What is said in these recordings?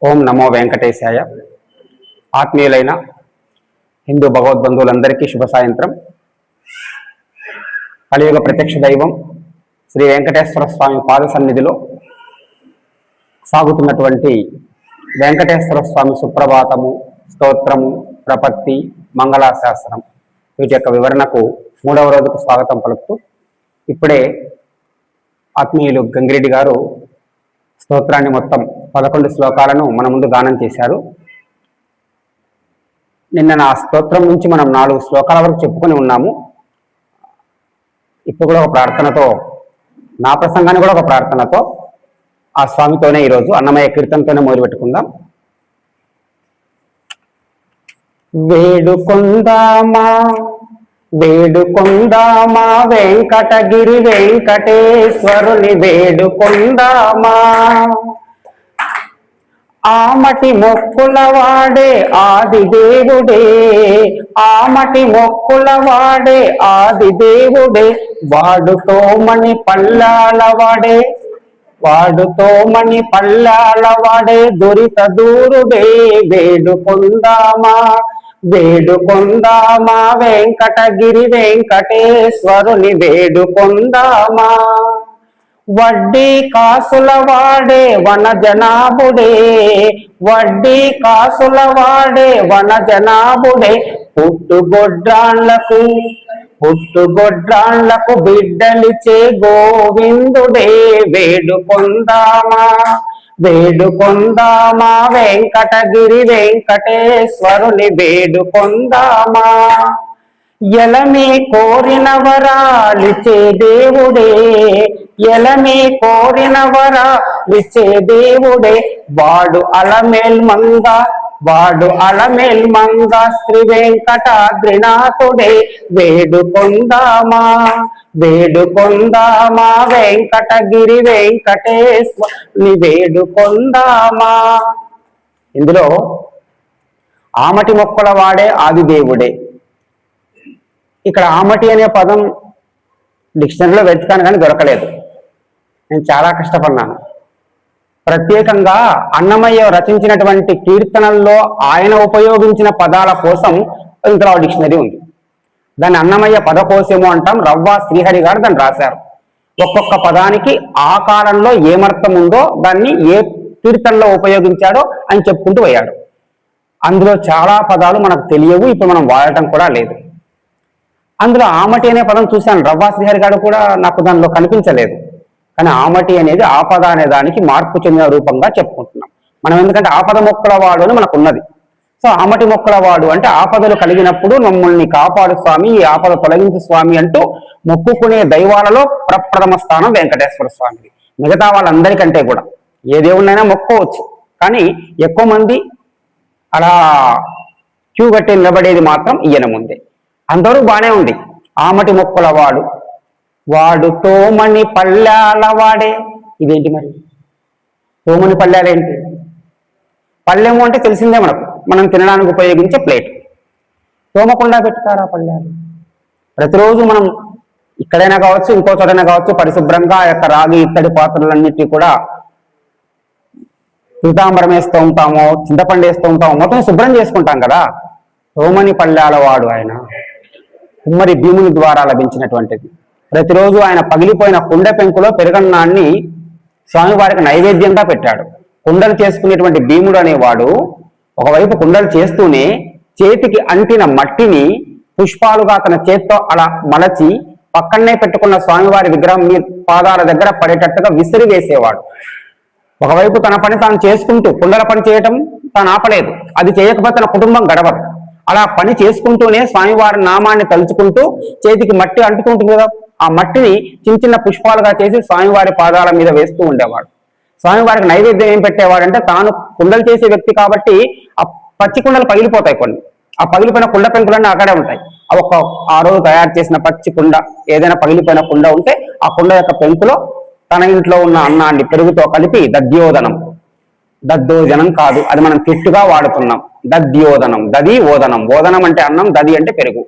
ఓం నమో వెంకటేశాయ. ఆత్మీయులైన హిందూ భగవద్బంధువులందరికీ శుభ సాయంత్రం. కలియుగ ప్రత్యక్ష దైవం శ్రీ వెంకటేశ్వర స్వామి పాద సన్నిధిలో సాగుతున్నటువంటి వెంకటేశ్వర స్వామి సుప్రభాతము, స్తోత్రము, ప్రపత్తి, మంగళాశాసనం వీటి యొక్క వివరణకు 3వ రోజుకు స్వాగతం పలుకుతూ ఇప్పుడే ఆత్మీయులు గంగిరెడ్డి గారు స్తోత్రాన్ని మొత్తం 11 శ్లోకాలను మన ముందు గానం చేశారు. నిన్న నా స్తోత్రం నుంచి మనం 4 శ్లోకాల వరకు చెప్పుకొని ఉన్నాము. ఇప్పుడు కూడా ఒక ప్రార్థనతో, నా ప్రసంగాన్ని కూడా ఒక ప్రార్థనతో ఆ స్వామితోనే ఈరోజు అన్నమయ్య కీర్తనతోనే మొదలు పెట్టుకుందాం. వేడుకొందామా వేడుకొందామా వెంకటగిరి వెంకటేశ్వరుని వేడుకొందామా, ఆమటి మొక్కుల వాడే ఆది దేవుడే, ఆమటి మొక్కుల వాడే ఆది దేవుడే, వాడుతో మణి పల్లాల వాడే, వాడుతో మణి పల్లాల వాడే, దురిత దూరుడే వేడుకొందామా వేడుకొందామా వెంకటగిరి వెంకటేశ్వరుని వేడుకొందామా. వడ్డీ కాసుల వాడే వన జనాభుడే, వడ్డీ కాసుల వాడే వన జనాభుడే, పుట్టుగొడ్రాళ్లకు బిడ్డలిచే గోవిందుడే వేడుకొందామా వేడుకొందామా వెంకటగిరి వెంకటేశ్వరుని వేడుకొందామా. ఎలమి కోరిన వరాలిచ్చే దేవుడే, ఎలమి కోరిన వరాలిచ్చే దేవుడే, వాడు అలమేల్ మంగ శ్రీ వెంకటాద్రినాథుడే వేడుకొందామా వేడుకొందామా వెంకటగిరి వెంకటేశ్వరుని వేడుకొందామా. ఇందులో ఆమటి మొక్కల వాడే ఆదిదేవుడే. ఇక్కడ ఆమటి అనే పదం డిక్షనరీలో వెతికాను కానీ దొరకలేదు. నేను చాలా కష్టపడినాను. ప్రత్యేకంగా అన్నమయ్య రచించినటువంటి కీర్తనల్లో ఆయన ఉపయోగించిన పదాల కోసం ఇందులో డిక్షనరీ ఉంది. దాన్ని అన్నమయ్య పదకోశము అంటాం. రవ్వ శ్రీహరి గారు దాన్ని రాశారు. ఒక్కొక్క పదానికి ఆ కాలంలో ఏమర్థం ఉందో దాన్ని ఏ కీర్తనలో ఉపయోగించాడో అని చెప్పుకుంటూ పోయాడు. అందులో చాలా పదాలు మనకు తెలియవు, ఇప్పుడు మనం వాడటం కూడా లేదు. అందులో ఆమటి అనే పదం చూశాను. రవ్వ శ్రీహరి గారు కూడా నాకు దానిలో కనిపించలేదు. కానీ ఆమటి అనేది ఆపద అనే దానికి మార్పు చెందిన రూపంగా చెప్పుకుంటున్నాం మనం. ఎందుకంటే ఆపద మొక్కల వాడు అని మనకు ఉన్నది. సో ఆమటి మొక్కల వాడు అంటే ఆపదలు కలిగినప్పుడు మమ్మల్ని కాపాడు స్వామి, ఈ ఆపద తొలగించు స్వామి అంటూ మొక్కుకునే దైవాలలో ప్రప్రథమ స్థానం వెంకటేశ్వర స్వామిది. మిగతా వాళ్ళందరికంటే కూడా ఏ దేవుడినైనా మొక్కోవచ్చు, కానీ ఎక్కువ మంది అలా క్యూ కట్టి నిలబడేది మాత్రం ఈయన ముందే. అంతవరకు బాగానే ఉంది. ఆమటి మొక్కల వాడు, వాడు తోమని పల్లాల వాడే. ఇదేంటి మరి తోమని పల్లాలేంటి? పళ్ళెము అంటే తెలిసిందే మనకు, మనం తినడానికి ఉపయోగించే ప్లేట్. తోమకుండా పెట్టుతారా పళ్ళాలు? ప్రతిరోజు మనం ఇక్కడైనా కావచ్చు, ఇంకో చోటైనా కావచ్చు, పరిశుభ్రంగా ఆ యొక్క రాగి ఇత్తడి పాత్రలన్నిటి కూడా పీతాంబరం వేస్తూ ఉంటాము, చింతపండు వేస్తూ ఉంటాము, మొత్తం శుభ్రం చేసుకుంటాం కదా. తోమని పల్లాల వాడు ఆయన కుమ్మరి భీముని ద్వారా లభించినటువంటిది. ప్రతిరోజు ఆయన పగిలిపోయిన కుండ పెంకులో పెరుగన్నాన్ని స్వామివారికి నైవేద్యంగా పెట్టాడు. కుండలు చేసుకునేటువంటి భీముడు అనేవాడు ఒకవైపు కుండలు చేస్తూనే చేతికి అంటిన మట్టిని పుష్పాలుగా తన చేత్తో అలా మలచి పక్కనే పెట్టుకున్న స్వామివారి విగ్రహం మీ పాదాల దగ్గర పడేటట్టుగా విసిరి వేసేవాడు. ఒకవైపు తన పని తాను చేసుకుంటూ, కుండల పని చేయటం తాను ఆపలేదు, అది చేయకపోతే తన కుటుంబం గడవదు. అలా పని చేసుకుంటూనే స్వామివారి నామాన్ని తలుచుకుంటూ చేతికి మట్టి అంటుకుంటుంది కదా, ఆ మట్టిని చిన్న చిన్న పుష్పాలుగా చేసి స్వామివారి పాదాల మీద వేస్తూ ఉండేవాడు. స్వామివారికి నైవేద్యం ఏం పెట్టేవాడంటే, తాను కుండలు చేసే వ్యక్తి కాబట్టి ఆ పచ్చి కుండలు పగిలిపోతాయి కొన్ని, ఆ పగిలిపోయిన కుండ పెంకులన్నీ అక్కడే ఉంటాయి. ఆ రోజు తయారు చేసిన పచ్చి కుండ, ఏదైనా పగిలిపోయిన కుండ ఉంటే ఆ కుండ యొక్క పెంకులో తన ఇంట్లో ఉన్న అన్నాన్ని పెరుగుతో కలిపి దద్దోజనం కాదు, అది మనం తిట్టుగా వాడుతున్నాం. దద్యోదనం, దది ఓదనం, ఓదనం అంటే అన్నం, దది అంటే పెరుగు.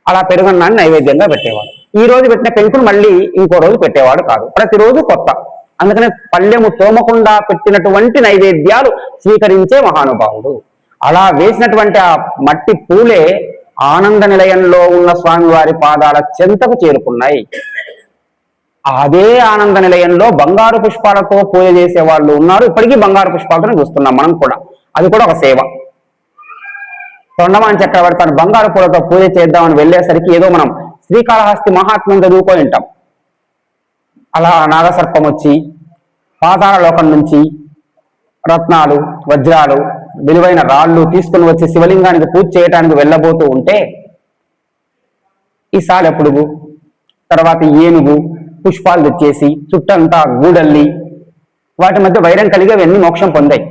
అలా పెరుగన్నాన్ని నైవేద్యంగా పెట్టేవాడు. ఈ రోజు పెట్టిన పెంకును మళ్ళీ ఇంకో రోజు పెట్టేవాడు కాదు, ప్రతిరోజు కొత్త. అందుకనే పళ్ళెము తోమకుండా పెట్టినటువంటి నైవేద్యాలు స్వీకరించే మహానుభావుడు. అలా వేసినటువంటి ఆ మట్టి పూలే ఆనంద నిలయంలో ఉన్న స్వామివారి పాదాల చెంతకు చేరుకున్నాయి. అదే ఆనంద నిలయంలో బంగారు పుష్పాలతో పూజ చేసే వాళ్ళు ఉన్నారు. ఇప్పటికీ బంగారు పుష్పాలతో చూస్తున్నాం మనం కూడా. అది కూడా ఒక సేవ. తొండమాన్ చక్రవర్తి తను బంగారు పూలతో పూజ చేద్దామని వెళ్ళేసరికి ఏదో మనం శ్రీకాళహస్తి మహాత్మ్యం చదువుకొని ఉంటాం. అలా నాగసర్పం వచ్చి పాతాళ లోకం నుంచి రత్నాలు, వజ్రాలు, విలువైన రాళ్ళు తీసుకుని వచ్చి శివలింగానికి పూజ చేయడానికి వెళ్ళబోతూ ఉంటే ఈ సాలెపుడుగు, తర్వాత ఏనుగు పుష్పాలు తెచ్చేసి చుట్టంతా గూడల్లి వాటి మధ్య వైరం కలిగి అవన్నీ మోక్షం పొందాయి.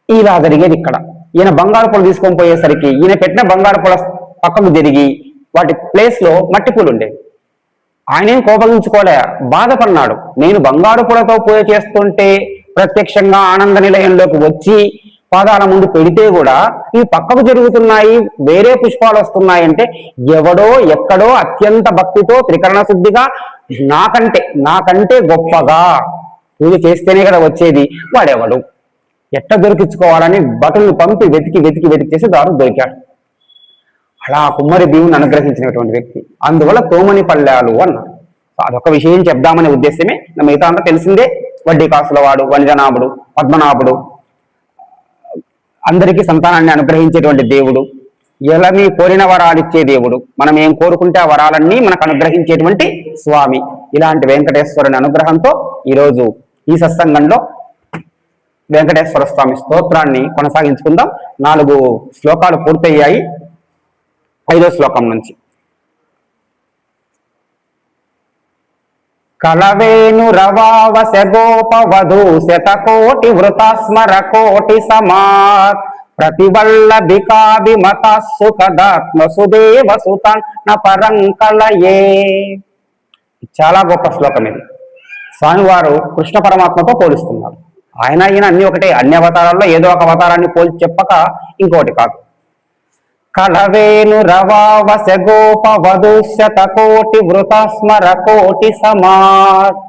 ఇలా జరిగేది ఇక్కడ. ఈయన బంగారు పూలు తీసుకొని పోయేసరికి ఈయన పెట్టిన బంగారు పూల పక్కకు జరిగి వాటి ప్లేస్ లో మట్టి పూలు ఉండేవి. ఆయనేం కోపగించుకోలే, బాధపడినాడు. నేను బంగారు పూలతో పూజ చేస్తుంటే ప్రత్యక్షంగా ఆనంద నిలయంలోకి వచ్చి పాదాల ముందు పెడితే కూడా ఈ పక్కకు జరుగుతున్నాయి, వేరే పుష్పాలు వస్తున్నాయి అంటే ఎవడో ఎక్కడో అత్యంత భక్తితో త్రికరణ శుద్ధిగా నాకంటే గొప్పగా పూజ చేస్తేనే కదా వచ్చేది, వాడెవడు ఎట్ట దొరికించుకోవాలని భటులను పంపి వెతికి చేసి దారు దొరికాడు. అలా కుమ్మరి దేవుని అనుగ్రహించినటువంటి వ్యక్తి. అందువల్ల తోమని పళ్ళాలు అన్నారు. అదొక విషయం చెప్దామనే ఉద్దేశమే. మిగతా అంతా తెలిసిందే. వడ్డీ కాసుల వాడు, వనిజనాభుడు, పద్మనాభుడు, అందరికీ సంతానాన్ని అనుగ్రహించేటువంటి దేవుడు, ఎలమి కోరిన వరాలు ఇచ్చే దేవుడు, మనం ఏం కోరుకుంటే ఆ వరాలన్నీ మనకు అనుగ్రహించేటువంటి స్వామి. ఇలాంటి వెంకటేశ్వరుని అనుగ్రహంతో ఈరోజు ఈ సత్సంగంలో వెంకటేశ్వర స్వామి స్తోత్రాన్ని కొనసాగించుకుందాం. 4 శ్లోకాలు పూర్తయ్యాయి. 5వ శ్లోకం నుంచి. కలవేణు రవావస గోప వధూ శతకోటి వృతాస్మర కోటి సమాత్ ప్రతివల్లభికాభిమత సుఖదాత్మ సుదేవ సుతన్న పరంకలయే. చాలా గొప్ప శ్లోకం ఇది. స్వామివారు కృష్ణ పరమాత్మతో పోలిస్తున్నారు. ఆయన ఈయన అన్ని ఒకటే. అన్ని అవతారాల్లో ఏదో ఒక అవతారాన్ని పోల్చి చెప్పక ఇంకోటి కాదు. కలవేణు రవావస గోప వధూ శతకోటి వృతాస్మర కోటి సమాత్.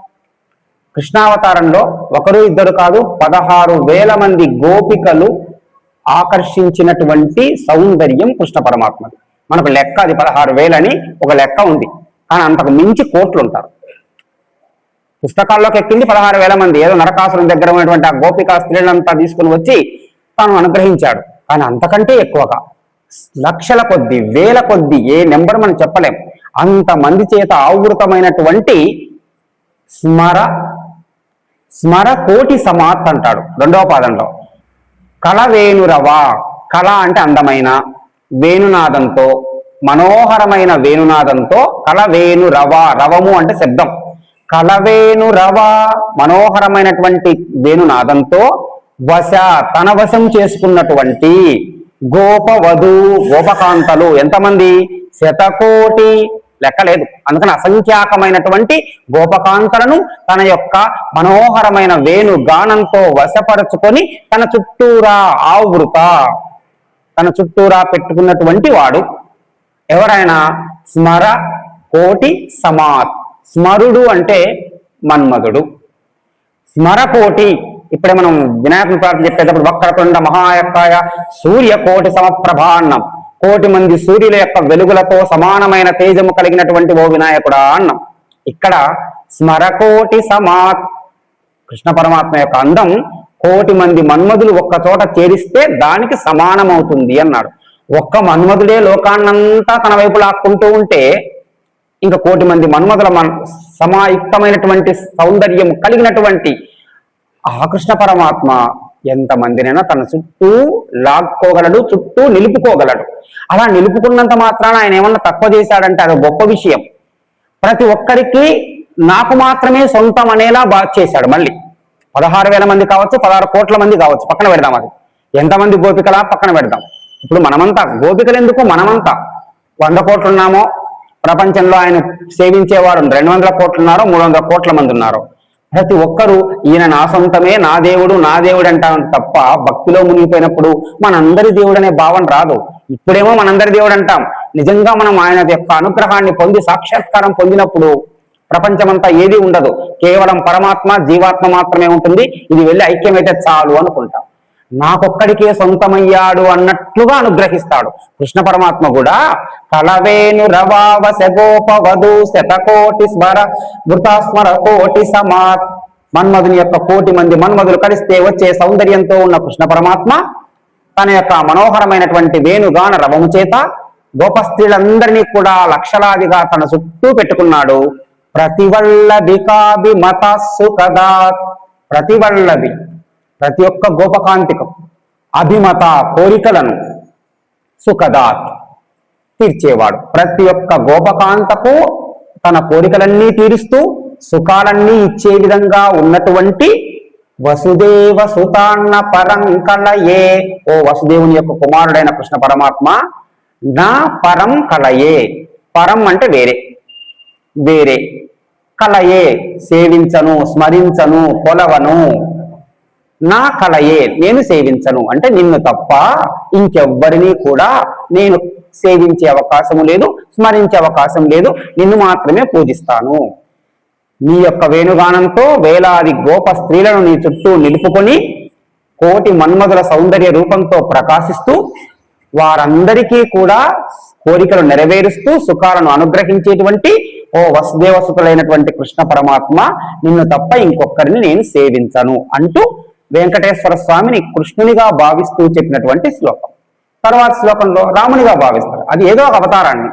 కృష్ణావతారంలో ఒకరు ఇద్దరు కాదు, 16,000 మంది గోపికలు ఆకర్షించినటువంటి సౌందర్యం కృష్ణ పరమాత్మది. మనకు లెక్క అది 16,000 అని ఒక లెక్క ఉంది. కానీ అంతకు మించి కోట్లు ఉంటారు. పుస్తకాల్లోకి ఎక్కింది 16,000 మంది. ఏదో నరకాసురుని దగ్గర ఉన్నటువంటి ఆ గోపికా స్త్రీలంతా తీసుకుని వచ్చి తాను అనుగ్రహించాడు. కానీ అంతకంటే ఎక్కువగా లక్షల కొద్ది, వేల కొద్ది, ఏ నెంబర్ మనం చెప్పలేం, అంతమంది చేత ఆవృతమైనటువంటి స్మర కోటి సమాత్ అంటాడు 2వ పాదంలో. కళ వేణురవా. కళ అంటే అందమైన వేణునాదంతో, మనోహరమైన వేణునాదంతో కళ వేణురవా. రవము అంటే శబ్దం. కళవేణురవా, మనోహరమైనటువంటి వేణునాదంతో వశ, తన వశం చేసుకున్నటువంటి గోపవధు, గోపకాంతలు ఎంతమంది? శతకోటి, లెక్కలేదు. అందుకని అసంఖ్యాకమైనటువంటి గోపకాంతలను తన యొక్క మనోహరమైన వేణు గానంతో వశపరుచుకొని తన చుట్టూరా ఆవృత, తన చుట్టూరా పెట్టుకున్నటువంటి వాడు ఎవరైనా స్మర కోటి సమాత్. స్మరుడు అంటే మన్మధుడు. స్మరకోటి, ఇప్పుడే మనం వినాయకుని ప్రార్థన చెప్పేటప్పుడు వక్రతుండ మహాయక్కాయ సూర్యకోటి సమప్రభ అన్నాం. 1,000,000 మంది సూర్యుల యొక్క వెలుగులతో సమానమైన తేజము కలిగినటువంటి ఓ వినాయకుడా అన్నాం. ఇక్కడ స్మరకోటి సమాత్. కృష్ణ పరమాత్మ యొక్క అందం 1,000,000 మంది మన్మధులు ఒక్క చోట చేరిస్తే దానికి సమానమవుతుంది అన్నాడు. ఒక్క మన్మధుడే లోకాన్నంతా తన వైపు లాక్కుంటూ ఉంటే ఇంకా 1,000,000 మంది మన్మధుల సమాయుక్తమైనటువంటి సౌందర్యం కలిగినటువంటి ఆ కృష్ణ పరమాత్మ ఎంతమందినైనా తన చుట్టూ లాక్కోగలడు, చుట్టూ నిలుపుకోగలడు. అలా నిలుపుకున్నంత మాత్రాన ఆయన ఏమన్నా తక్కువ చేశాడంటే అది గొప్ప విషయం. ప్రతి ఒక్కరికి నాకు మాత్రమే సొంతం అనేలా బాగా చేశాడు. మళ్ళీ 16,000 మంది కావచ్చు, 16 కోట్ల మంది కావచ్చు, పక్కన పెడదాం. అది ఎంతమంది గోపికలా పక్కన పెడదాం. ఇప్పుడు మనమంతా గోపికలు ఎందుకు, మనమంతా 100 కోట్లు ఉన్నామో, ప్రపంచంలో ఆయన సేవించేవారు 200 కోట్లు ఉన్నారో, 300 కోట్ల మంది ఉన్నారో, ప్రతి ఒక్కరూ ఈయన నా సొంతమే, నా దేవుడు అంటాం తప్ప భక్తిలో మునిగిపోయినప్పుడు మనందరి దేవుడు అనే భావన రాదు. ఇప్పుడేమో మనందరి దేవుడు అంటాం. నిజంగా మనం ఆయన యొక్క అనుగ్రహాన్ని పొంది సాక్షాత్కారం పొందినప్పుడు ప్రపంచమంతా ఏది ఉండదు, కేవలం పరమాత్మ జీవాత్మ మాత్రమే ఉంటుంది. ఇది వెళ్ళి ఐక్యమైతే చాలు అనుకుంటాం. నాకొక్కడికే సొంతమయ్యాడు అన్నట్లుగా అనుగ్రహిస్తాడు కృష్ణ పరమాత్మ కూడా. కలవేణు రవావస గోప వధు శతకోటి స్మర వృతాస్మర కోటి సమాత్. మన్మధుని యొక్క 1,000,000 మంది మన్మధులు కలిస్తే వచ్చే సౌందర్యంతో ఉన్న కృష్ణ పరమాత్మ తన యొక్క మనోహరమైనటువంటి వేణుగాన రవము చేత గోప స్త్రీలందరినీ కూడా లక్షలాదిగా తన చుట్టూ పెట్టుకున్నాడు. ప్రతివల్లభి కాభి మతస్సు కదా. ప్రతివల్లభి ప్రతి ఒక్క గోపకాంతికం, అభిమత కోరికలను, సుఖదాత్ తీర్చేవాడు. ప్రతి ఒక్క గోపకాంతకు తన కోరికలన్నీ తీరుస్తూ సుఖాలన్నీ ఇచ్చే విధంగా ఉన్నటువంటి వసుదేవ సుతాన్న పరంకలయే. ఓ వసుదేవుని యొక్క కుమారుడైన కృష్ణ పరమాత్మ, నా పరం కలయే. పరం అంటే వేరే, వేరే. కలయే సేవించను, స్మరించను, కొలవను. నా కలయే నేను సేవించను అంటే నిన్ను తప్ప ఇంకెవ్వరినీ కూడా నేను సేవించే అవకాశం లేదు, స్మరించే అవకాశం లేదు. నిన్ను మాత్రమే పూజిస్తాను. నీ యొక్క వేణుగానంతో వేలాది గోప స్త్రీలను నీ చుట్టూ నిలుపుకొని 1,000,000 మన్మధుల సౌందర్య రూపంతో ప్రకాశిస్తూ వారందరికీ కూడా కోరికలు నెరవేరుస్తూ సుఖాలను అనుగ్రహించేటువంటి ఓ వసుదేవసుతులైనటువంటి కృష్ణ పరమాత్మ, నిన్ను తప్ప ఇంకొకరిని నేను సేవించను అంటూ వెంకటేశ్వర స్వామిని కృష్ణునిగా భావిస్తూ చెప్పినటువంటి శ్లోకం. తర్వాత శ్లోకంలో రామునిగా భావిస్తారు. అది ఏదో ఒక అవతారాన్ని.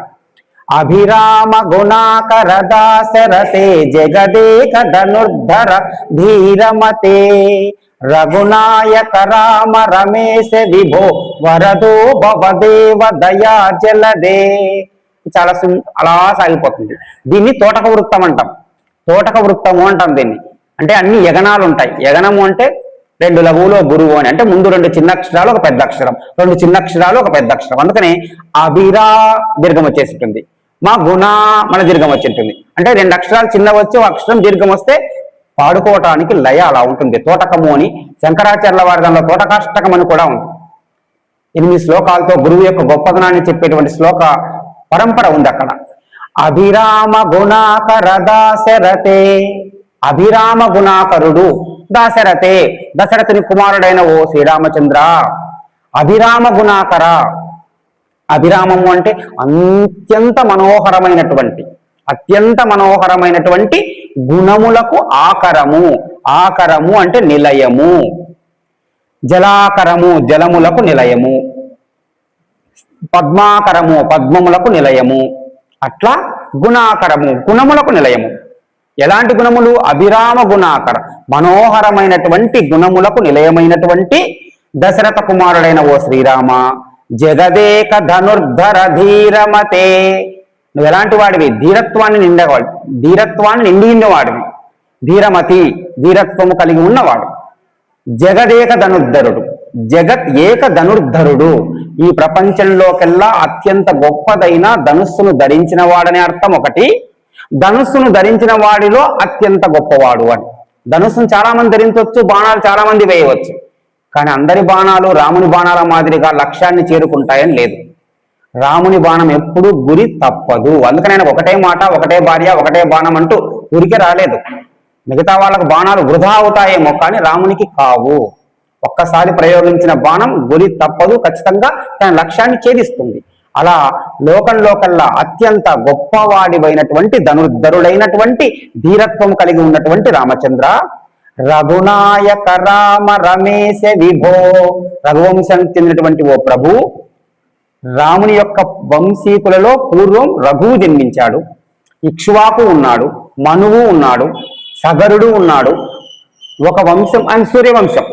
అభిరామ గుణాకర దాశరథే జగదేక ధనుర్ధర ధీరమతే రఘునాయక రామ రమేశ విభో వరదో భవదేవ దయా జలదే. చాలా అలా సాగిపోతుంది. దీన్ని తోటక వృత్తం అంటాం. తోటక వృత్తము అంటాం దీన్ని. అంటే అన్ని యగనాలు ఉంటాయి. యగనము అంటే 2 లఘువులో గురువు అని, అంటే ముందు 2 చిన్న అక్షరాలు ఒక పెద్ద అక్షరం, 2 చిన్న అక్షరాలు ఒక పెద్ద అక్షరం. అందుకనే అభిరా దీర్ఘం వచ్చేసి ఉంటుంది, మా గుణ మన దీర్ఘం వచ్చి ఉంటుంది. అంటే 2 అక్షరాలు చిన్న వచ్చి ఒక అక్షరం దీర్ఘం వస్తే పాడుకోవటానికి లయ అలా ఉంటుంది. తోటకము అని శంకరాచార్యుల వారి దానిలో తోటకాష్టకం అని కూడా ఉంది. 8 శ్లోకాలతో గురువు యొక్క గొప్పదనాన్ని చెప్పేటువంటి శ్లోక పరంపర ఉంది అక్కడ. అభిరామ గుణాకర దాశరథే. అభిరామ గుణాకరుడు దాశరథే, దశరథుని కుమారుడైన ఓ శ్రీరామచంద్ర. అభిరామ గుణాకర. అభిరామము అంటే అత్యంత మనోహరమైనటువంటి గుణములకు ఆకరము. ఆకరము అంటే నిలయము. జలాకరము జలములకు నిలయము. పద్మాకరము పద్మములకు నిలయము. అట్లా గుణాకరము గుణములకు నిలయము. ఎలాంటి గుణములు? అభిరామ గుణాకర, మనోహరమైనటువంటి గుణములకు నిలయమైనటువంటి దశరథ కుమారుడైన ఓ శ్రీరామ. జగదేక ధనుర్ధర ధీరమతే. నువ్వు ఎలాంటి వాడివి? ధీరత్వాన్ని నిండిన వాడివి. ధీరమతి, ధీరత్వము కలిగి ఉన్నవాడు. జగదేక ధనుర్ధరుడు, జగత్ ఏక ధనుర్ధరుడు. ఈ ప్రపంచంలోకెల్లా అత్యంత గొప్పదైన ధనుస్సును ధరించిన వాడనే అర్థం ఒకటి. ధనుస్సును ధరించిన వాడిలో అత్యంత గొప్పవాడు అని. ధనుస్సును చాలా మంది ధరించవచ్చు, బాణాలు చాలా మంది వేయవచ్చు. కానీ అందరి బాణాలు రాముని బాణాల మాదిరిగా లక్ష్యాన్ని చేరుకుంటాయని లేదు. రాముని బాణం ఎప్పుడు గురి తప్పదు. అందుకని ఆయన ఒకటే మాట, ఒకటే భార్య, ఒకటే బాణం అంటూ ఊరికే రాలేదు. మిగతా వాళ్ళకు బాణాలు వృధా అవుతాయేమో, కానీ రామునికి కావు. ఒక్కసారి ప్రయోగించిన బాణం గురి తప్పదు, ఖచ్చితంగా తన లక్ష్యాన్ని ఛేదిస్తుంది. అలా లోకంలోకల్లా అత్యంత గొప్పవాడివైనటువంటి ధనుర్ధరుడైనటువంటి ధీరత్వం కలిగి ఉన్నటువంటి రామచంద్ర. రఘునాయక రామ రమేశ విభో. రఘువంశానికి చెందినటువంటి ఓ ప్రభు, రాముని యొక్క వంశీకులలో పూర్వం రఘువు జన్మించాడు. ఇక్ష్వాకు ఉన్నాడు, మనువు ఉన్నాడు, సగరుడు ఉన్నాడు. ఒక వంశం ఆయన సూర్యవంశం.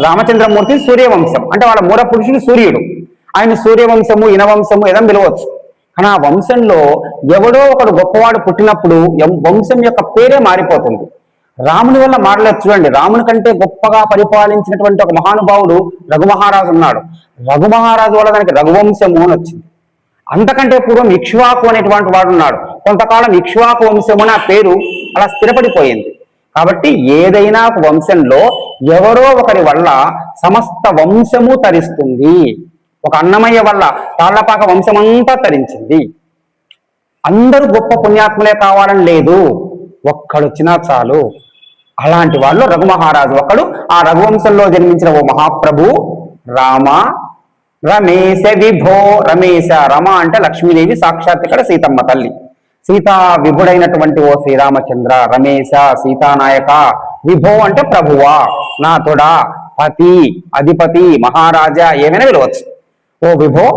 రామచంద్రమూర్తి సూర్యవంశం, అంటే వాళ్ళ మూల పురుషుడు సూర్యుడు. ఆయన సూర్యవంశము, ఇనవంశము ఏదో పిలవచ్చు. కానీ ఆ వంశంలో ఎవడో ఒకడు గొప్పవాడు పుట్టినప్పుడు వంశం యొక్క పేరే మారిపోతుంది. రాముని వల్ల మారలేదు. చూడండి, రాముని కంటే గొప్పగా పరిపాలించినటువంటి ఒక మహానుభావుడు రఘుమహారాజు ఉన్నాడు. రఘుమహారాజు వల్ల దానికి రఘువంశము అని వచ్చింది. అంతకంటే పూర్వం ఇక్ష్వాకు అనేటువంటి వాడు ఉన్నాడు. కొంతకాలం ఇక్ష్వాకు వంశము అని ఆ పేరు అలా స్థిరపడిపోయింది. కాబట్టి ఏదైనా ఒక వంశంలో ఎవరో ఒకరి వల్ల సమస్త వంశము తరిస్తుంది. ఒక అన్నమయ్య వల్ల తాళ్లపాక వంశమంతా తరించింది. అందరూ గొప్ప పుణ్యాత్ములే కావాలని లేదు, ఒక్కడు వచ్చినా చాలు. అలాంటి వాళ్ళు రఘు మహారాజు ఒకడు. ఆ రఘువంశంలో జన్మించిన ఓ మహాప్రభు రామ రమేశ విభో. రమేశ, రమ అంటే లక్ష్మీదేవి, సాక్షాత్ ఇక్కడ సీతమ్మ తల్లి. సీతా విభుడైనటువంటి ఓ శ్రీరామచంద్ర, రమేశ సీతానాయక, విభో అంటే ప్రభువా, నాథుడా, పతి, అధిపతి, మహారాజా, ఏమైనా పిలవచ్చు. ఓ విభో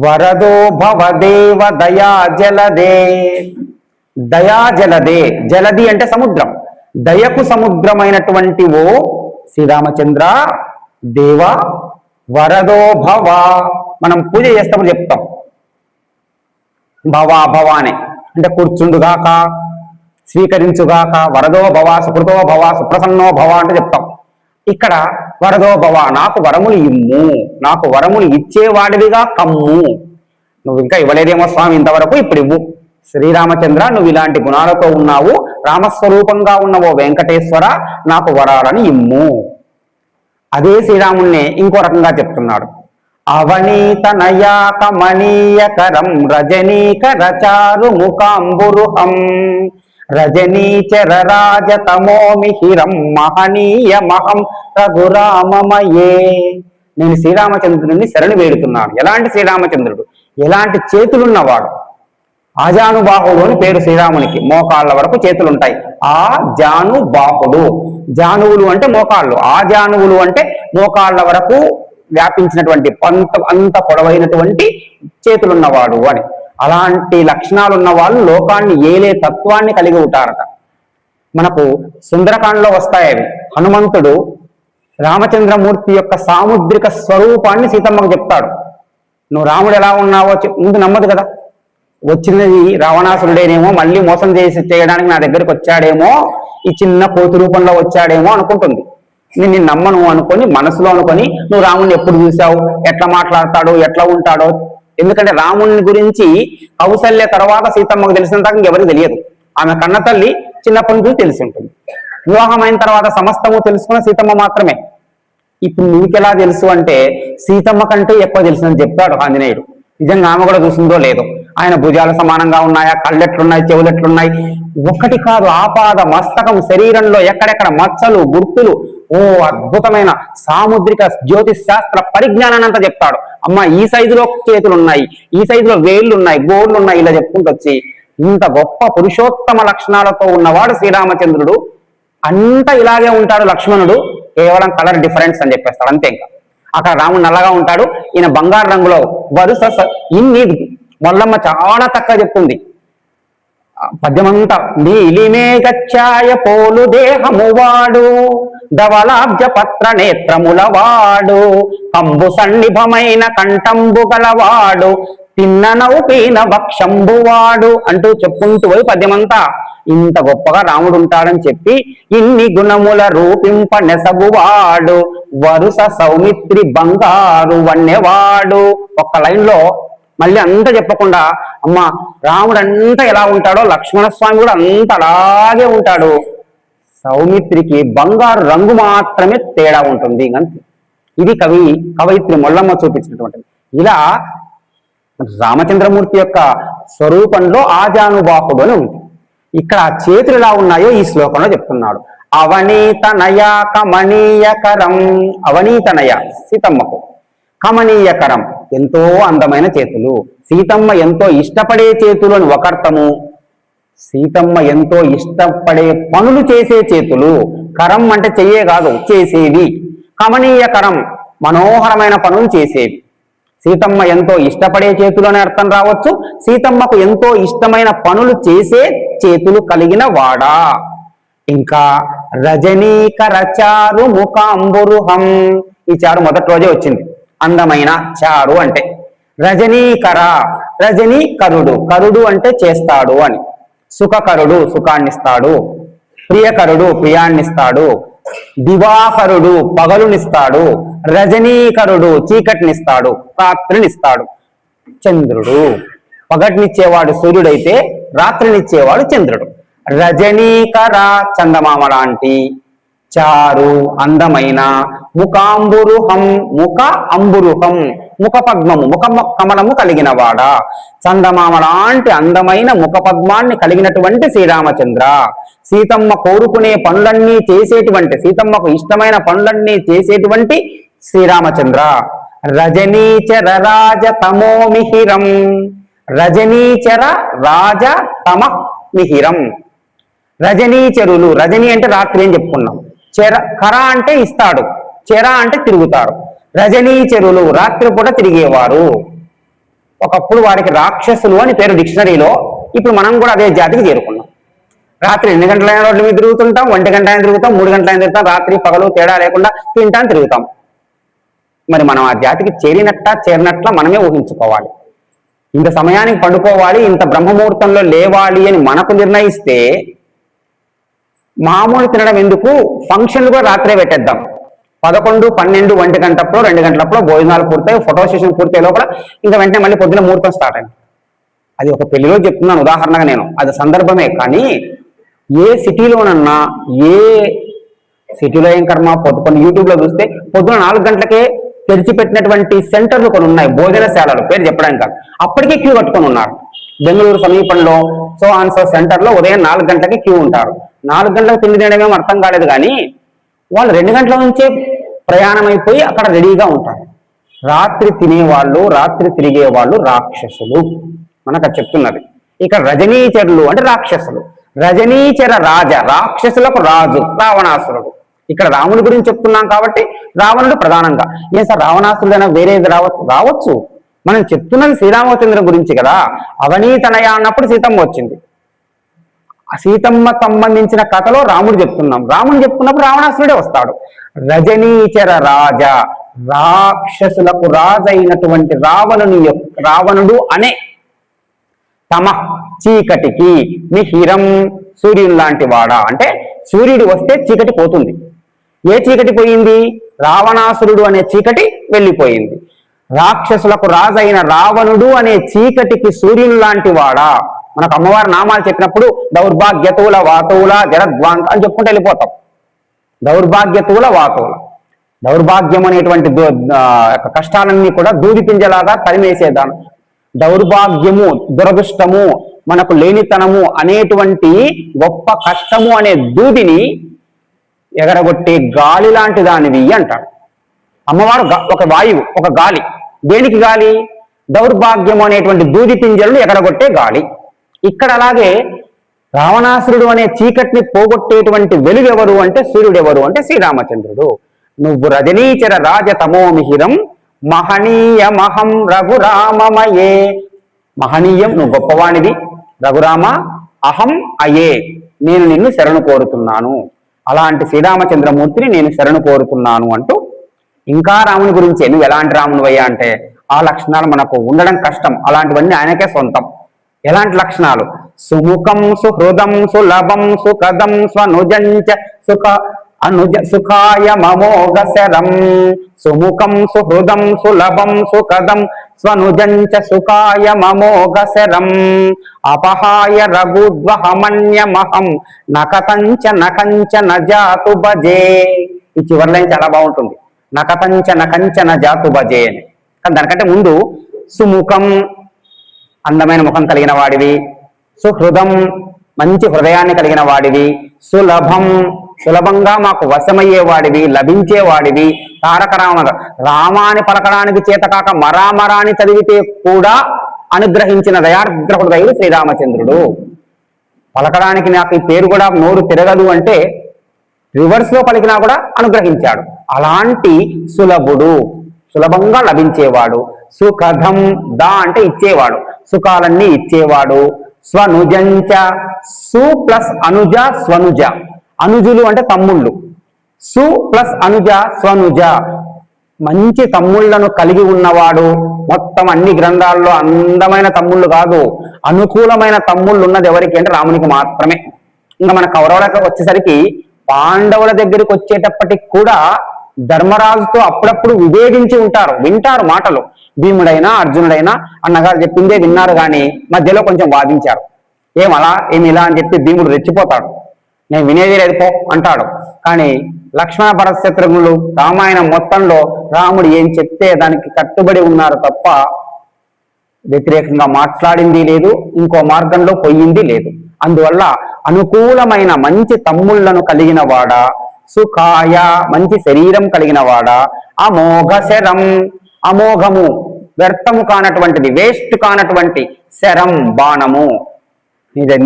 వరదో భవదేవ దయా జలదే. దయా జలదే, జలది అంటే సముద్రం, దయకు సముద్రమైనటువంటి ఓ శ్రీరామచంద్ర దేవ వరదో భవ. మనం పూజ చేస్తామని చెప్తాం భవ భవ అని, అంటే కూర్చుండుగాక, స్వీకరించుగాక, వరదో భవ, సుకృతో భవ, సుప్రసన్నో భవ అంటే చెప్తాం. ఇక్కడ వరదో భవ, నాకు వరములు ఇమ్ము, నాకు వరములు ఇచ్చేవాడివిగా కమ్ము. నువ్వు ఇంకా ఇవ్వలేదేమో స్వామి ఇంతవరకు, ఇప్పుడు ఇవ్వు. శ్రీరామచంద్ర, నువ్వు ఇలాంటి గుణాలతో ఉన్నావు, రామస్వరూపంగా ఉన్నవో వెంకటేశ్వర, నాకు వరాలని ఇమ్ము. అదే శ్రీరాముణ్ణి ఇంకో రకంగా చెప్తున్నాడు. అవనీత నయాకమణీయకరం రజనీకర చారు ముఖాంబురుహం రజనీచర రాజతమోమిహిరం మహనీయ మహం రఘురామమయే. నేను శ్రీరామచంద్రుడిని శరణు వేడుతున్నాను. ఎలాంటి శ్రీరామచంద్రుడు? ఎలాంటి చేతులున్నవాడు? ఆజానుబాహుడు అని పేరు శ్రీరామునికి. మోకాళ్ళ వరకు చేతులుంటాయి. ఆ జానుబాహుడు, జానువులు అంటే మోకాళ్ళు, ఆ జానువులు అంటే మోకాళ్ళ వరకు వ్యాపించినటువంటి అంత పొడవైనటువంటి చేతులున్నవాడు అని. అలాంటి లక్షణాలు ఉన్న వాళ్ళు లోకాన్ని ఏలే తత్వాన్ని కలిగి ఉంటారట. మనకు సుందరకాండలో వస్తాయి అవి. హనుమంతుడు రామచంద్రమూర్తి యొక్క సాముద్రిక స్వరూపాన్ని సీతమ్మకు చెప్తాడు. నువ్వు రాముడు ఎలా ఉన్నావో ముందు నమ్మదు కదా. వచ్చినది రావణాసురుడేనేమో, మళ్ళీ మోసం చేయడానికి నా దగ్గరికి వచ్చాడేమో, ఈ చిన్న కోతి రూపంలో వచ్చాడేమో అనుకుంటుంది. నేను నిన్ను నమ్మను అనుకొని మనసులో అనుకొని, నువ్వు రాముడిని ఎప్పుడు చూసావు, ఎట్లా మాట్లాడతాడు, ఎట్లా ఉంటాడో. ఎందుకంటే రాముని గురించి కౌసల్య తర్వాత సీతమ్మకు తెలిసినంత ఇంకెవరికి తెలియదు. ఆమె కన్న తల్లి చిన్నప్పటి నుంచి తెలిసి ఉంటుంది. వివాహమైన తర్వాత సమస్తము తెలుసుకున్న సీతమ్మ మాత్రమే. ఇప్పుడు నీకెలా తెలుసు అంటే, సీతమ్మ కంటే ఎక్కువ తెలుసునని చెప్తాడు ఆంజనేయుడు. నిజంగా ఆమె కూడా చూసిందో లేదో. ఆయన భుజాలు సమానంగా ఉన్నాయా, కళ్ళెట్లున్నాయి, చెవులెట్లున్నాయి, ఒకటి కాదు, ఆపాద మస్తకం, శరీరంలో ఎక్కడెక్కడ మచ్చలు, గుర్తులు, ఓ అద్భుతమైన సాముద్రిక జ్యోతిష్ శాస్త్ర పరిజ్ఞానాన్ని అంతా చెప్తాడు. అమ్మ ఈ సైజులో చేతులు ఉన్నాయి, ఈ సైజులో వేళ్ళు ఉన్నాయి, గోళ్ళు ఉన్నాయి, ఇలా చెప్పుకుంటూ వచ్చి ఇంత గొప్ప పురుషోత్తమ లక్షణాలతో ఉన్నవాడు శ్రీరామచంద్రుడు. అంతా ఇలాగే ఉంటాడు. లక్ష్మణుడు కేవలం కలర్ డిఫరెన్స్ అని చెప్పేస్తాడు, అంతే. ఇంకా అక్కడ రాముడు నల్లగా ఉంటాడు, ఈయన బంగారు రంగులో. వరుస ఇన్ని మొల్లమ్మ చాలా తక్కువ చెప్తుంది పద్యమంతా. నీలిమే గచ్చాయ పోలు దేహము వాడు, ధవలాబ్జ పత్ర నేత్రముల వాడు, కంబు సన్నిభమైన కంఠంబు గలవాడు, తిన్న నౌపీన వక్షంబువాడు అంటూ చెప్పుకుంటూ పోయి పద్యమంతా ఇంత గొప్పగా రాముడు ఉంటాడని చెప్పి, ఇన్ని గుణముల రూపింప నెసగువాడు, వరుస సౌమిత్రి బంగారు వన్నెవాడు. ఒక్క లైన్ లో మళ్ళీ అంతా చెప్పకుండా, అమ్మ రాముడు అంతా ఎలా ఉంటాడో లక్ష్మణస్వామి కూడా అంత అలాగే ఉంటాడు. సౌమిత్రికి బంగారు రంగు మాత్రమే తేడా ఉంటుంది. ఇది కవయిత్రి మొల్లమ్మ చూపించినటువంటిది. ఇలా రామచంద్రమూర్తి యొక్క స్వరూపంలో ఆజానుబాహుడు అని ఉంది. ఇక్కడ ఆ చేతులు ఎలా ఉన్నాయో ఈ శ్లోకంలో చెప్తున్నాడు. అవనీతనయ కమనీయకరం. అవనీతనయ సీతమ్మకు, కమనీయకరం ఎంతో అందమైన చేతులు. సీతమ్మ ఎంతో ఇష్టపడే చేతులు అని ఒకర్థము. సీతమ్మ ఎంతో ఇష్టపడే పనులు చేసే చేతులు. కరం అంటే చెయ్యే కాదు, చేసేవి. కమనీయకరం మనోహరమైన పనులు చేసేవి. సీతమ్మ ఎంతో ఇష్టపడే చేతులు అనే అర్థం రావచ్చు. సీతమ్మకు ఎంతో ఇష్టమైన పనులు చేసే చేతులు కలిగిన వాడా. ఇంకా రజనీకర చారు ముఖాంబురుహం. ఈ చారు మొదటి రోజే వచ్చింది. అందమైన చారు అంటే రజనీకర, రజనీకరుడు, కరుడు అంటే చేస్తాడు అని. సుఖకరుడు సుఖాన్నిస్తాడు, ప్రియకరుడు ప్రియాన్నిస్తాడు, దివాకరుడు పగలునిస్తాడు, రజనీకరుడు చీకటినిస్తాడు, రాత్రినిస్తాడు. చంద్రుడు పగటినిచ్చేవాడు సూర్యుడైతే రాత్రినిచ్చేవాడు చంద్రుడు. రజనీకర చందమామ లాంటి, చారు అందమైన, ముఖాంబురుహం ముఖ అంబురుహం ముఖ పద్మము ముఖ కమలము కలిగిన వాడా, చందమామ లాంటి అందమైన ముఖ పద్మాన్ని కలిగినటువంటి శ్రీరామచంద్ర, సీతమ్మ కోరుకునే పనులన్నీ చేసేటువంటి, సీతమ్మకు ఇష్టమైన పనులన్నీ చేసేటువంటి శ్రీరామచంద్ర. రజనీచర రాజ తమో మిహిరం, రజనీచర రాజ తమ మిహిరం. రజనీచరులు, రజనీ అంటే రాత్రి అని చెప్పుకున్నాం, కర అంటే ఇస్తాడు, చెర అంటే తిరుగుతారు. రజనీచరులు రాత్రిపూట తిరిగేవారు. ఒకప్పుడు వారికి రాక్షసులు అని పేరు డిక్షనరీలో, ఇప్పుడు మనం కూడా అదే జాతికి చేరుకున్నాం. రాత్రి 2 గంటలైన రోడ్ల మీద తిరుగుతుంటాం, 1 గంట అయినా తిరుగుతాం, 3 గంటలైనా తిరుగుతాం, రాత్రి పగలు తేడా లేకుండా తింటాం తిరుగుతాం. మరి మనం ఆ జాతికి చేరినట్ల మనమే ఊహించుకోవాలి. ఇంత సమయానికి పండుకోవాలి, ఇంత బ్రహ్మముహూర్తంలో లేవాలి అని మనకు నిర్ణయిస్తే మామూలు తినడం ఎందుకు, ఫంక్షన్లు కూడా రాత్రే పెట్టేద్దాం. 11, 12, 1 గంటప్పుడు 2 గంటలప్పుడు భోజనాలు పూర్తయి, ఫోటో సెషన్ పూర్తయ్యే లోపల ఇంకా వెంటనే మళ్ళీ పొద్దున ముహూర్తం స్టార్ట్ అయింది. అది ఒక పెళ్లిలో చెప్తున్నాను ఉదాహరణగా నేను, అది సందర్భమే. కానీ ఏ సిటీలోనన్నా, ఏ సిటీలో ఏం కర్మ, కొన్ని యూట్యూబ్లో చూస్తే పొద్దున 4 గంటలకే తెరిచిపెట్టినటువంటి సెంటర్లు కొన్ని ఉన్నాయి, భోజనశాలలు, పేరు చెప్పడానికి కాదు, అప్పటికే క్యూ కట్టుకొని ఉన్నారు. బెంగళూరు సమీపంలో సో సెంటర్లో ఉదయం 4 గంటలకి క్యూ ఉంటారు. 4 గంటలకు తిండి తినడమేమో అర్థం కాలేదు, కానీ వాళ్ళు 2 గంటల నుంచే ప్రయాణం అయిపోయి అక్కడ రెడీగా ఉంటారు. రాత్రి తినేవాళ్ళు, రాత్రి తిరిగే వాళ్ళు రాక్షసులు మనకు చెప్తున్నది. ఇక రజనీచరులు అంటే రాక్షసులు. రజనీచర రాజ, రాక్షసులకు రాజు రావణాసురుడు. ఇక్కడ రాముడి గురించి చెప్తున్నాం కాబట్టి రావణుడు ప్రధానంగా. ఏ సార్ రావణాసురుడైనా వేరేది రావచ్చు, మనం చెప్తున్నది శ్రీరామచంద్రుని గురించి కదా. అవనీతనయ అన్నప్పుడు సీతమ్మ వచ్చింది, ఆ సీతమ్మ సంబంధించిన కథలో రాముడు చెప్తున్నాం, రాముడు చెప్తున్నప్పుడు రావణాసురుడే వస్తాడు. రజనీచర రాజ, రాక్షసులకు రాజైనటువంటి రావణుడు అనే తమ చీకటికి, మిహిరం సూర్యుని లాంటి వాడా, అంటే సూర్యుడు వస్తే చీకటి పోతుంది. ఏ చీకటి పోయింది? రావణాసురుడు అనే చీకటి వెళ్ళిపోయింది. రాక్షసులకు రాజైన రావణుడు అనే చీకటికి సూర్యుని లాంటి వాడా. మనకు అమ్మవారి నామాలు చెప్పినప్పుడు దౌర్భాగ్యతుల వాతువుల జరద్వాంత అని చెప్పుకుంటూ వెళ్ళిపోతాం. దౌర్భాగ్యతుల వాతువుల, దౌర్భాగ్యం అనేటువంటి కష్టాలన్నీ కూడా దూది పింజలాగా తరిమేసేదాను. దౌర్భాగ్యము, దురదృష్టము, మనకు లేనితనము అనేటువంటి గొప్ప కష్టము అనే దూదిని ఎగరగొట్టే గాలి లాంటి దానివి అంటాడు. అమ్మవారు ఒక వాయువు, ఒక గాలి. దేనికి గాలి? దౌర్భాగ్యము అనేటువంటి దూది పింజలను ఎగరగొట్టే గాలి. ఇక్కడ అలాగే రావణాసురుడు అనే చీకటిని పోగొట్టేటువంటి వెలుగు ఎవరు అంటే సూర్యుడు ఎవరు అంటే శ్రీరామచంద్రుడు. నువ్వు రజనీచర రాజతమో మిహిరం మహనీయమహం రఘురామమయే. మహనీయం, నువ్వు గొప్పవాణివి. రఘురామ అహం అయే, నేను నిన్ను శరణు కోరుతున్నాను. అలాంటి శ్రీరామచంద్రమూర్తిని నేను శరణు కోరుతున్నాను అంటూ ఇంకా రాముని గురించి, నువ్వు ఎలాంటి రాముని అయ్యా అంటే ఆ లక్షణాలు మనకు ఉండడం కష్టం, అలాంటివన్నీ ఆయనకే సొంతం. ఎలాంటి లక్షణాలు? సుముఖం సుహృదం సులభం సుఖదం స్వనుజంచ సుఖాయ మమోఘ శరం. సుముఖం సుహృదం సులభం సుఖదం స్వనుజంచ సుఖాయ మమోఘ శరం. అపహాయ రఘుద్వహమన్యమహం నకతంచ నకంచ నజాతు భజే. ఈ చివరి లైన్ చాలా బాగుంటుంది, నకతంచ నకంచ నజాతు భజే అని. కానీ దానికంటే ముందు సుముఖం, అందమైన ముఖం కలిగిన వాడివి. సుహృదం, మంచి హృదయాన్ని కలిగిన వాడివి. సులభం, సులభంగా మాకు వశమయ్యేవాడివి, లభించేవాడివి. తారక రామాని పలకడానికి చేతకాక మరామరాని చదివితే కూడా అనుగ్రహించిన దయార్ద్ర హృదయుడు శ్రీరామచంద్రుడు. పలకడానికి నాకు ఈ పేరు కూడా నోరు తిరగదు అంటే రివర్స్ లో పలికినా కూడా అనుగ్రహించాడు. అలాంటి సులభుడు, సులభంగా లభించేవాడు. సుఖధం, దా అంటే ఇచ్చేవాడు, సుఖాలన్నీ ఇచ్చేవాడు. స్వనుజంచ, సు ప్లస్ అనుజ స్వనుజ. అనుజులు అంటే తమ్ముళ్ళు. సు ప్లస్ అనుజ స్వనుజ, మంచి తమ్ముళ్లను కలిగి ఉన్నవాడు. మొత్తం అన్ని గ్రంథాల్లో అందమైన తమ్ముళ్ళు కాదు, అనుకూలమైన తమ్ముళ్ళు ఉన్నది ఎవరికి అంటే రామునికి మాత్రమే. ఇంకా మన కౌరవులకు వచ్చేసరికి పాండవుల దగ్గరికి వచ్చేటప్పటికి కూడా ధర్మరాజుతో అప్పుడప్పుడు విభేదించి ఉంటారు, వింటారు మాటలు. భీముడైనా అర్జునుడైనా అన్నగారు చెప్పిందే విన్నారు, కానీ మధ్యలో కొంచెం వాదించారు. ఏమలా ఏమి ఇలా అని చెప్పి భీముడు రెచ్చిపోతాడు, నేను వినేది లేదు పో అంటాడు. కానీ లక్ష్మణ భరత శత్రుఘ్నులు రామాయణం మొత్తంలో రాముడు ఏం చెప్తే దానికి కట్టుబడి ఉన్నారు తప్ప వ్యతిరేకంగా మాట్లాడింది లేదు, ఇంకో మార్గంలో పోయింది లేదు. అందువల్ల అనుకూలమైన మంచి తమ్ముళ్లను కలిగిన వాడా, సుఖాయ మంచి శరీరం కలిగిన వాడా, అమోఘ శరం అమోఘము వ్యర్థము కానటువంటిది, వేస్ట్ కానటువంటి శరం బాణము.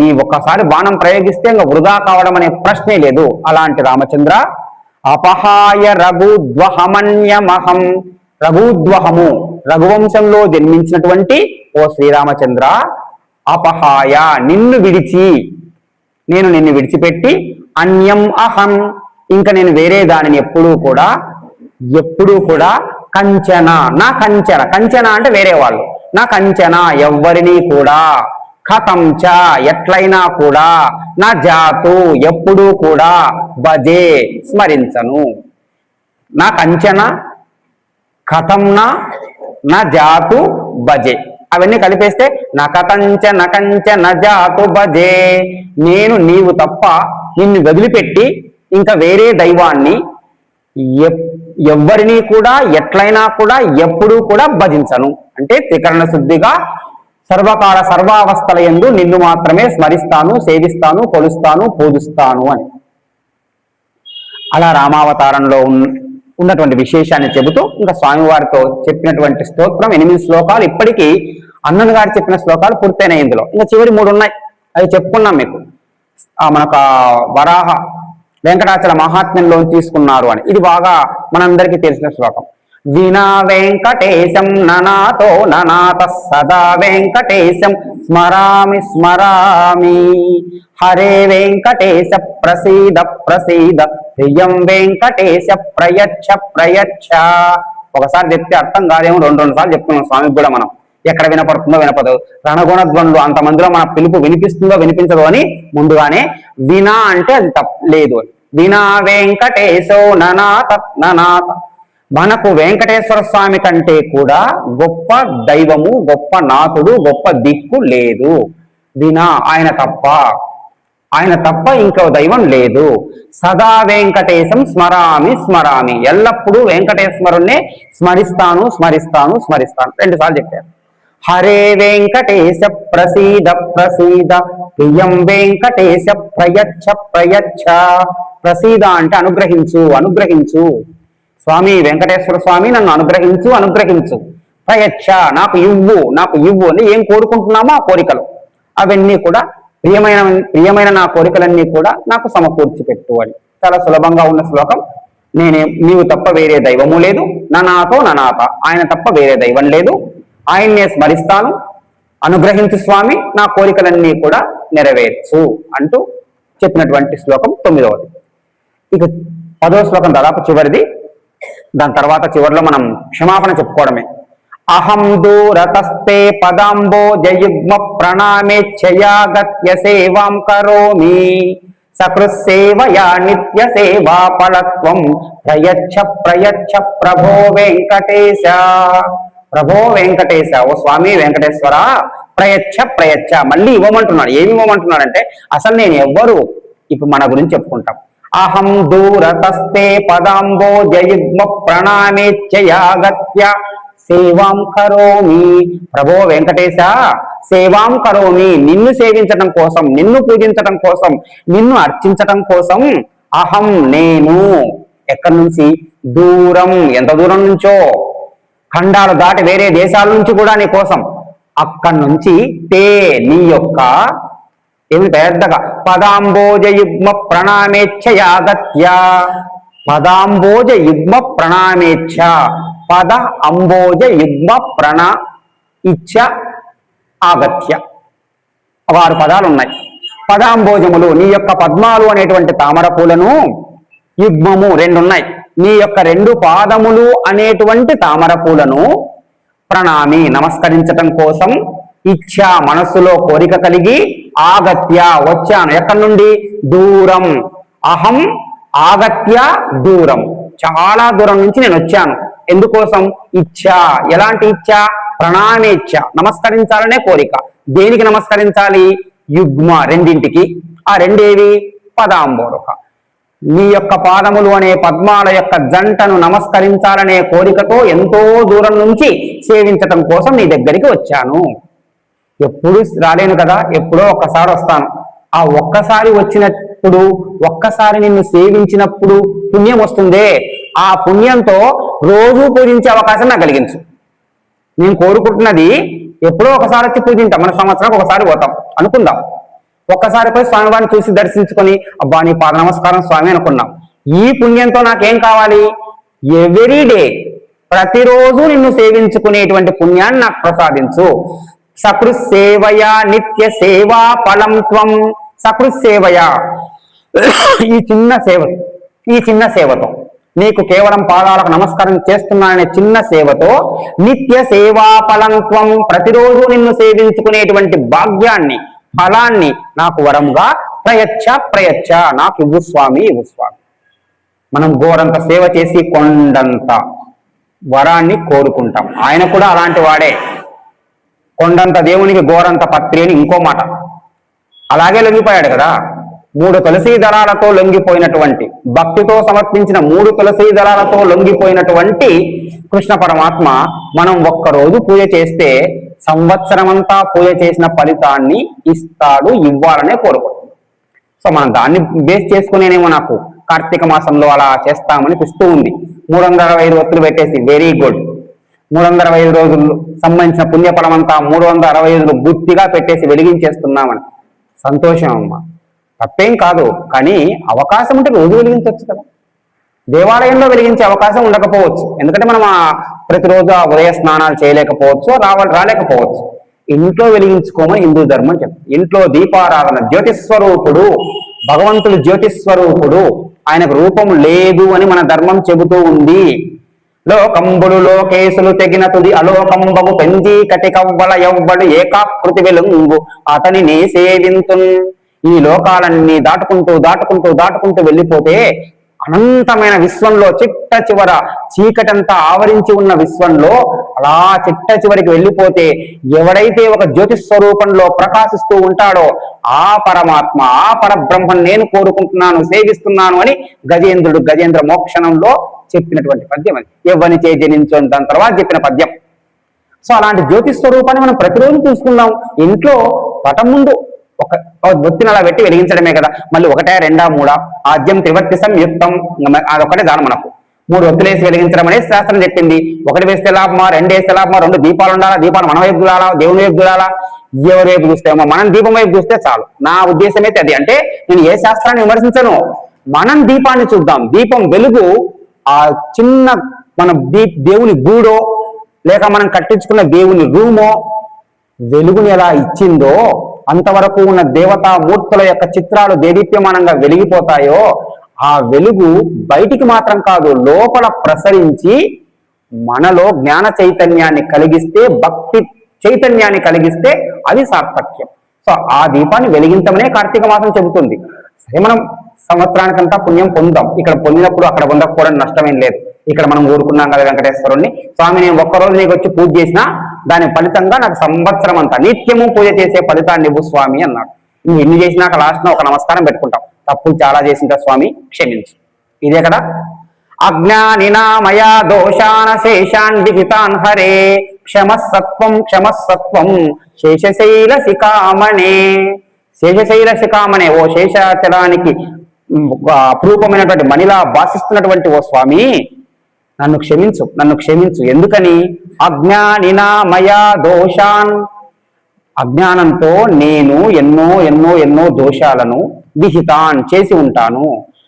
నీ ఒక్కసారి బాణం ప్రయోగిస్తే ఇంకా వృధా కావడం అనే ప్రశ్నే లేదు. అలాంటి రామచంద్ర అపహాయ రఘుద్వహమన్యమహం, రఘుద్వహము రఘువంశంలో జన్మించినటువంటి ఓ శ్రీరామచంద్ర, అపహాయ నిన్ను విడిచి, నేను నిన్ను విడిచిపెట్టి, అన్యం అహం ఇంకా నేను వేరే దానిని ఎప్పుడూ కూడా కంచన నా కంచన, కంచన అంటే వేరే వాళ్ళు, నా కంచన ఎవ్వరినీ కూడా, కథంచ ఎట్లయినా కూడా, నా జాతు ఎప్పుడూ కూడా, భజే స్మరించను. నా కంచన కథంన నా జాతు భజే అవన్నీ కలిపేస్తే నకతంచ నకంచ నజాతు భజే, నేను నీవు తప్ప నిన్ను వదిలిపెట్టి ఇంకా వేరే దైవాన్ని ఎవ్వరినీ కూడా ఎట్లయినా కూడా ఎప్పుడూ కూడా భజించను. అంటే త్రికరణ శుద్ధిగా సర్వకాల సర్వావస్థల యందు నిన్ను మాత్రమే స్మరిస్తాను, సేవిస్తాను, కొలుస్తాను, పూజిస్తాను అని. అలా రామావతారంలో ఉన్నటువంటి విశేషాన్ని చెబుతూ ఇంకా స్వామివారితో చెప్పినటువంటి స్తోత్రం 8 శ్లోకాలు ఇప్పటికీ అన్నన్ గారు చెప్పిన శ్లోకాలు పూర్తయినాయి. ఇందులో ఇంకా చివరి 3 ఉన్నాయి, అవి చెప్పుకున్నాం మీకు. మనకు వరాహ వెంకటాచల మహాత్మ్యంలో తీసుకున్నారు అని, ఇది బాగా మనందరికీ తెలిసిన శ్లోకం. వినా వెంకటేశం ననాతో ననాత సదా వెంకటేశం స్మరామి స్మరామి, హరే వెంకటేశ ప్రసీద ప్రసీద, ప్రియం వెంకటేశ ప్రయచ్చ ప్రయచ్చ. ఒకసారి చెప్తే అర్థం కాదేమో 2 సార్లు చెప్తున్నాం స్వామికి కూడా మనం. ఎక్కడ వినపడుతుందో వినపడదు, రణగుణద్వంద్వ అంతమందిలో మన పిలుపు వినిపిస్తుందో వినిపించదో అని ముందుగానే వినా అంటే అది లేదు అని. వినా వెంకటేశో ననాత ననాత, మనకు వెంకటేశ్వర స్వామి కంటే కూడా గొప్ప దైవము, గొప్ప నాథుడు, గొప్ప దిక్కు లేదు. వినా ఆయన తప్ప ఇంకో దైవం లేదు. సదా వెంకటేశం స్మరామి స్మరామి, ఎల్లప్పుడూ వెంకటేశ్వరుణ్ణే స్మరిస్తాను స్మరిస్తాను స్మరిస్తాను 2 సార్లు చెప్పారు. హరే వెంకటేశ ప్రసీద ప్రసీద, ప్రియం వెంకటేశ ప్రయచ్చ ప్రయచ్చ. ప్రసీద అంటే అనుగ్రహించు అనుగ్రహించు, స్వామి వెంకటేశ్వర స్వామి నన్ను అనుగ్రహించు అనుగ్రహించు. ప్రయచ్చ నాకు ఇవ్వు నాకు ఇవ్వు అని ఏం కోరుకుంటున్నామో ఆ కోరికలు అవన్నీ కూడా ప్రియమైన నా కోరికలన్నీ కూడా నాకు సమకూర్చి పెట్టు అని. చాలా సులభంగా ఉన్న శ్లోకం. నీవు తప్ప వేరే దైవము లేదు, ననాతో ననాత ఆయన తప్ప వేరే దైవం లేదు, ఆయన్నే స్మరిస్తాను, అనుగ్రహించు స్వామి, నా కోరికలన్నీ కూడా నెరవేర్చు అంటూ చెప్పినటువంటి శ్లోకం 9వది. ఇక 10వ శ్లోకం దాదాపు చివరిది. దాని తర్వాత చివరిలో మనం క్షమాపణ చెప్పుకోవడమే. అహం దూరతస్తే పదాంబో జయుగ్మ ప్రణామేచ్ఛయాగత్య సేవాం కరోమి, సకృసేవయా నిత్య సేవా ఫలత్వం ప్రయచ్చ ప్రయచ్చ ప్రభో వెంకటేశ. ప్రభో వెంకటేశ, ఓ స్వామి వెంకటేశ్వర, ప్రయచ్చ ప్రయచ్చ మళ్ళీ ఇవ్వమంటున్నాడు. ఏమి ఇవ్వమంటున్నాడంటే అసలు నేను ఎవ్వరు, ఇప్పుడు మన గురించి చెప్పుకుంటాం. అహం దూరతస్తే పదాంబో జయుగ్మ ప్రణామేచ్ఛయాగత్య సేవాం కరోమి. ప్రభో వెంకటేశ, సేవాం కరోమి నిన్ను సేవించటం కోసం, నిన్ను పూజించటం కోసం, నిన్ను అర్చించటం కోసం. అహం నేను, ఎక్కడి నుంచి? దూరం, ఎంత దూరం నుంచో, ఖండాలు దాటి వేరే దేశాల నుంచి కూడా నీ కోసం. అక్కడి నుంచి తే నీ యొక్క ఏమి పెద్దగా పదాంబోజ యుగ్మ ప్రణామేచ్ఛయాగత్య. పదాంబోజ యుగ్మ ప్రణామేచ్ఛ, పద అంబోజ యుగ్మ ప్రణా ఇచ్చ ఆగత్య, 6 పదాలు ఉన్నాయి. పదాంబోజములు నీ యొక్క పద్మాలు అనేటువంటి తామర పూలను, యుగ్మము 2 ఉన్నాయి, నీ యొక్క 2 పాదములు అనేటువంటి తామర పూలను ప్రణామి నమస్కరించటం కోసం, ఇచ్చ మనస్సులో కోరిక కలిగి, ఆగత్య వచ్చాను. ఎక్కడి నుండి? దూరం. అహం ఆగత్య దూరం, చాలా దూరం నుంచి నేను వచ్చాను. ఎందుకోసం? ఇచ్చ. ఎలాంటి ఇచ్చ? ప్రణామేచ్ఛ, నమస్కరించాలనే కోరిక. దేనికి నమస్కరించాలి? యుగ్మ, రెండింటికి. ఆ రెండేవి? పదాంబోరుక. నీ యొక్క పాదములు అనే పద్మాల యొక్క జంటను నమస్కరించాలనే కోరికతో ఎంతో దూరం నుంచి సేవించటం కోసం నీ దగ్గరికి వచ్చాను. ఎప్పుడు రాలేను కదా, ఎప్పుడో ఒక్కసారి వస్తాను. ఆ ఒక్కసారి వచ్చినప్పుడు, ఒక్కసారి నిన్ను సేవించినప్పుడు పుణ్యం వస్తుందే, ఆ పుణ్యంతో రోజు పూజించే అవకాశం నాకు కలిగించు. నేను కోరుకుంటున్నది ఎప్పుడో ఒకసారి వచ్చి పూజించాం, మన సంవత్సరానికి ఒకసారి పోతాం అనుకుందాం. ఒక్కసారి పోయి స్వామివారిని చూసి దర్శించుకొని అబ్బా నీ పాద నమస్కారం స్వామి అనుకున్నాం. ఈ పుణ్యంతో నాకేం కావాలి? ఎవ్రీ డే, ప్రతిరోజు నిన్ను సేవించుకునేటువంటి పుణ్యాన్ని నాకు ప్రసాదించు. సకృసేవయా నిత్య సేవా ఫలం త్వం. సకృసేవయా, ఈ చిన్న సేవతో నీకు కేవలం పాదాలకు నమస్కారం చేస్తున్నాననే చిన్న సేవతో నిత్య సేవా ఫలం త్వం, ప్రతిరోజు నిన్ను సేవించుకునేటువంటి భాగ్యాన్ని, ఫలాన్ని నాకు వరంగా ప్రయచ్చ నాకు ఇవ్వు స్వామి, ఇవ్వు స్వామి. మనం గోరంత సేవ చేసి కొండంత వరాన్ని కోరుకుంటాం. ఆయన కూడా అలాంటి వాడే. కొండంత దేవునికి గోరంత పత్రి అని ఇంకో మాట. అలాగే లొంగిపోయాడు కదా. 3 తులసీ దళాలతో లొంగిపోయినటువంటి, భక్తితో సమర్పించిన 3 తులసీ దళాలతో లొంగిపోయినటువంటి కృష్ణ పరమాత్మ మనం ఒక్కరోజు పూజ చేస్తే సంవత్సరమంతా పూజ చేసిన ఫలితాన్ని ఇస్తాడు, ఇవ్వాలనే కోరుకుంటున్నాం. సో మనం దాన్ని బేస్ చేసుకునేనేమో నాకు కార్తీక మాసంలో అలా చేస్తామని పిస్తూ ఉంది. 365 ఒత్తులు పెట్టేసి వెరీ గుడ్, 365 రోజులు సంబంధించిన పుణ్యఫలం అంతా 365 గుర్తిగా పెట్టేసి వెలిగించేస్తున్నామని సంతోషం అమ్మ, తప్పేం కాదు. కానీ అవకాశం ఉంటే రోజు వెలిగించవచ్చు కదా. దేవాలయంలో వెలిగించే అవకాశం ఉండకపోవచ్చు, ఎందుకంటే మనం ప్రతిరోజు ఉదయ స్నానాలు చేయలేకపోవచ్చు, రాలేకపోవచ్చు. ఇంట్లో వెలిగించుకోమని హిందూ ధర్మం చెప్తుంది. ఇంట్లో దీపారాధన, జ్యోతిస్వరూపుడు భగవంతుడు, జ్యోతిస్వరూపుడు, ఆయనకు రూపం లేదు అని మన ధర్మం చెబుతూ ఉంది. లోకంబులు లోకేశులు తెగిన తుది అలోకంబగు పెంజీ కటికవ్వల ఎవ్వడు ఏకాకృతి వెలుంగు అతని నే సేవింతున్. ఈ లోకాలన్నీ దాటుకుంటూ వెళ్ళిపోతే అనంతమైన విశ్వంలో చిట్ట చివర చీకటంతా ఆవరించి ఉన్న విశ్వంలో అలా చిట్ట చివరికి వెళ్ళిపోతే ఎవడైతే ఒక జ్యోతిస్వరూపంలో ప్రకాశిస్తూ ఉంటాడో ఆ పరమాత్మ, ఆ పరబ్రహ్మం నేను కోరుకుంటున్నాను, సేవిస్తున్నాను అని గజేంద్ర మోక్షణంలో చెప్పినటువంటి పద్యం అది. ఎవ్వని చే జనించు దాని తర్వాత చెప్పిన పద్యం. సో అలాంటి జ్యోతిస్వరూపాన్ని మనం ప్రతిరోజు చూసుకుందాం. ఇంట్లో పటం ముందు ఒక ఒత్తిని అలా పెట్టి వెలిగించడమే కదా. మళ్ళీ 1, 2, 3 ఆద్యం త్రివర్తి సంయుక్తం, అదొకటే దాని మనకు 3 ఒత్తులేసి వెలిగించడం అనేది శాస్త్రం చెప్పింది. 1 వేస్తే లాభమా, 2 వేస్తే లాభమా, 2 దీపాలు ఉండాలా, దీపాలు మన వైపు చూడాలా, దేవుని వైపు చూడాలా, ఎవరి వైపు చూస్తేమో మనం దీపం వైపు చూస్తే చాలు. నా ఉద్దేశం అయితే అది. అంటే నేను ఏ శాస్త్రాన్ని విమర్శించను, మనం దీపాన్ని చూద్దాం. దీపం వెలుగు ఆ చిన్న మన దేవుని గూడో లేక మనం కట్టించుకున్న దేవుని రూమో వెలుగుని ఎలా ఇచ్చిందో అంతవరకు ఉన్న దేవతా మూర్తుల యొక్క చిత్రాలు దేదీప్యమానంగా వెలిగిపోతాయో ఆ వెలుగు బయటికి మాత్రం కాదు, లోపల ప్రసరించి మనలో జ్ఞాన చైతన్యాన్ని కలిగిస్తే, భక్తి చైతన్యాన్ని కలిగిస్తే అది సార్థక్యం. సో ఆ దీపాన్ని వెలిగించమనే కార్తీక మాసం చెబుతుంది. సరే, మనం సంవత్సరానికంతా పుణ్యం పొందాం. ఇక్కడ పొందినప్పుడు అక్కడ పొందకపోవడం నష్టమేం లేదు. ఇక్కడ మనం ఊరుకున్నాం కదా వెంకటేశ్వరుణ్ణి, స్వామి నేను ఒక్కరోజు నీకు వచ్చి పూజ చేసినా దాని ఫలితంగా నాకు సంవత్సరం అంతా నిత్యము పూజ చేసే ఫలితాన్ని ఇవ్వు స్వామి అన్నాడు. నువ్వు ఎన్ని చేసినాక లాస్ట్ ఒక నమస్కారం పెట్టుకుంటాం. తప్పులు చాలా చేసింటా స్వామి క్షమించు, ఇదే కదా. అజ్ఞానినా మయా దోషాన శేషాన్ విహితాన్ హరే క్షమస్సత్వం శేషశైల శిఖామణే. శేషశైల శిఖామణే, ఓ శేషాచలానికి అపురూపమైనటువంటి మణిలా భాషిస్తున్నటువంటి ఓ స్వామి నన్ను క్షమించు. ఎందుకని? అజ్ఞానినా మయా దోషాన్, అజ్ఞానంతో నేను ఎన్నో దోషాలను విహితాన్ చేసి ఉంటాను.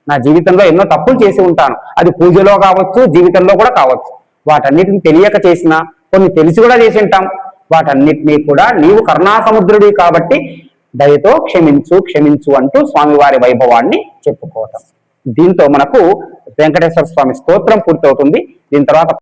నా జీవితంలో ఎన్నో తప్పులు చేసి ఉంటాను. అది పూజలో కావచ్చు, జీవితంలో కూడా కావచ్చు. వాటన్నిటిని తెలియక చేసినా, కొన్ని తెలిసి కూడా చేసి ఉంటాం. వాటన్నిటినీ కూడా నీవు కరుణాసముద్రుడి కాబట్టి దయతో క్షమించు అంటూ స్వామివారి వైభవాన్ని చెప్పుకోవటం. దీంతో మనకు వెంకటేశ్వర స్వామి స్తోత్రం పూర్తవుతుంది. దీని తర్వాత